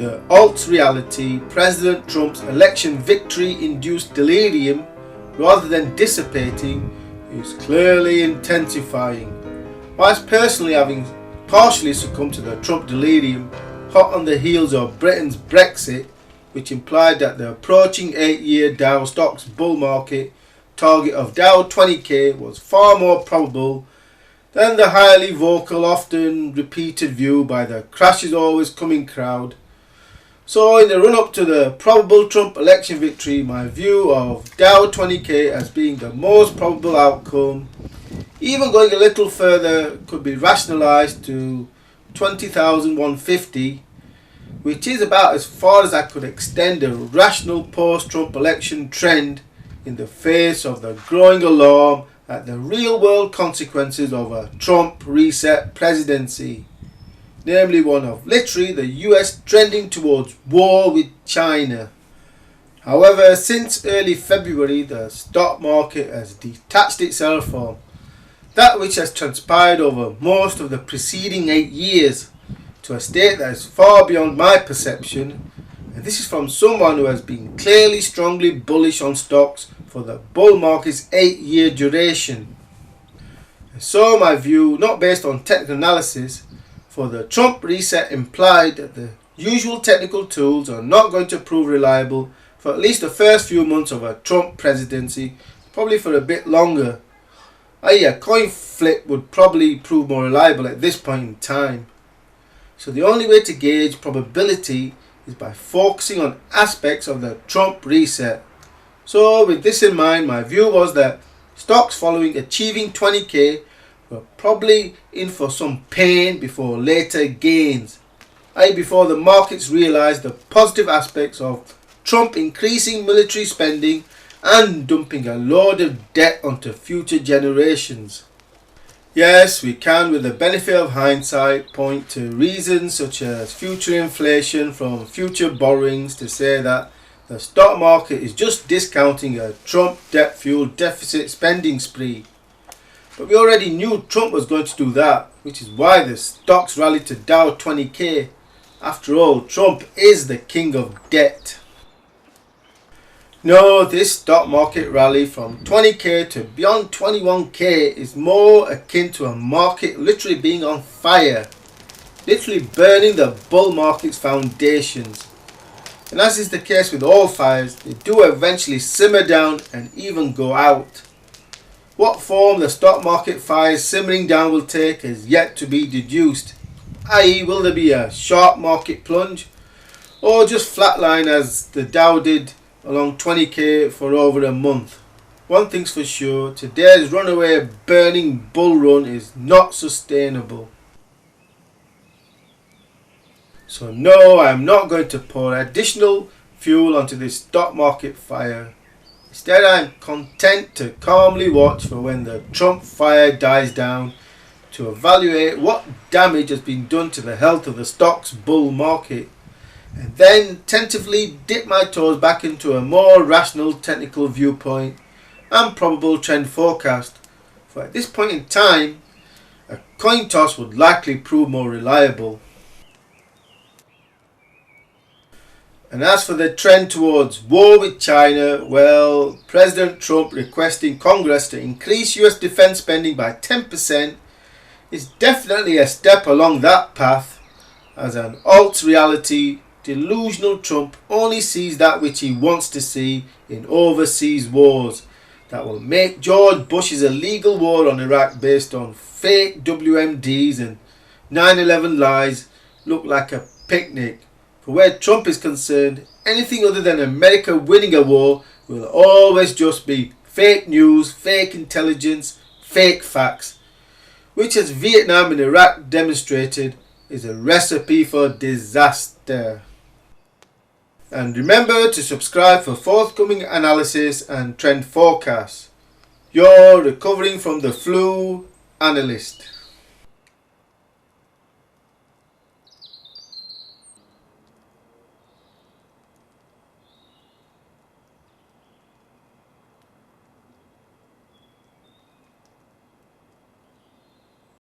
the alt reality, President Trump's election victory induced delirium rather than dissipating is clearly intensifying. Whilst personally having partially succumbed to the Trump delirium hot on the heels of Britain's Brexit, which implied that the approaching 8-year Dow stocks bull market target of Dow 20k was far more probable than the highly vocal, often repeated view by the crash is always coming crowd. So in the run up to the probable Trump election victory, my view of Dow 20k as being the most probable outcome, even going a little further, could be rationalised to 20,150, which is about as far as I could extend a rational post-Trump election trend in the face of the growing alarm at the real-world consequences of a Trump reset presidency, namely one of literally the US trending towards war with China. However, since early February, the stock market has detached itself from that which has transpired over most of the preceding 8 years to a state that is far beyond my perception, and this is from someone who has been clearly strongly bullish on stocks for the bull market's 8-year duration. And so my view, not based on technical analysis, for the Trump reset implied that the usual technical tools are not going to prove reliable for at least the first few months of a Trump presidency, probably for a bit longer. I.e., a coin flip would probably prove more reliable at this point in time. So the only way to gauge probability is by focusing on aspects of the Trump reset. So with this in mind, my view was that stocks following achieving 20k were probably in for some pain before later gains, i.e. before the markets realised the positive aspects of Trump increasing military spending and dumping a load of debt onto future generations. Yes, we can, with the benefit of hindsight, point to reasons such as future inflation from future borrowings to say that the stock market is just discounting a Trump debt-fueled deficit spending spree. But we already knew Trump was going to do that, which is why the stocks rallied to Dow 20k. After all, Trump is the king of debt. No, this stock market rally from 20k to beyond 21k is more akin to a market literally being on fire, literally burning the bull market's foundations. And as is the case with all fires, they do eventually simmer down and even go out. What form the stock market fires simmering down will take is yet to be deduced, i.e. will there be a sharp market plunge or just flatline as the Dow did along 20k for over a month. One thing's for sure, today's runaway burning bull run is not sustainable. So no, I am not going to pour additional fuel onto this stock market fire. Instead, I am content to calmly watch for when the Trump fire dies down to evaluate what damage has been done to the health of the stock's bull market, and then tentatively dip my toes back into a more rational technical viewpoint and probable trend forecast. For at this point in time, a coin toss would likely prove more reliable. And as for the trend towards war with China, well, President Trump requesting Congress to increase US defense spending by 10% is definitely a step along that path, as an alt reality delusional Trump only sees that which he wants to see in overseas wars that will make George Bush's illegal war on Iraq based on fake WMDs and 9/11 lies look like a picnic. For where Trump is concerned, anything other than America winning a war will always just be fake news, fake intelligence, fake facts, which, as Vietnam and Iraq demonstrated, is a recipe for disaster. And remember to subscribe for forthcoming analysis and trend forecasts. Your recovering from the flu analyst.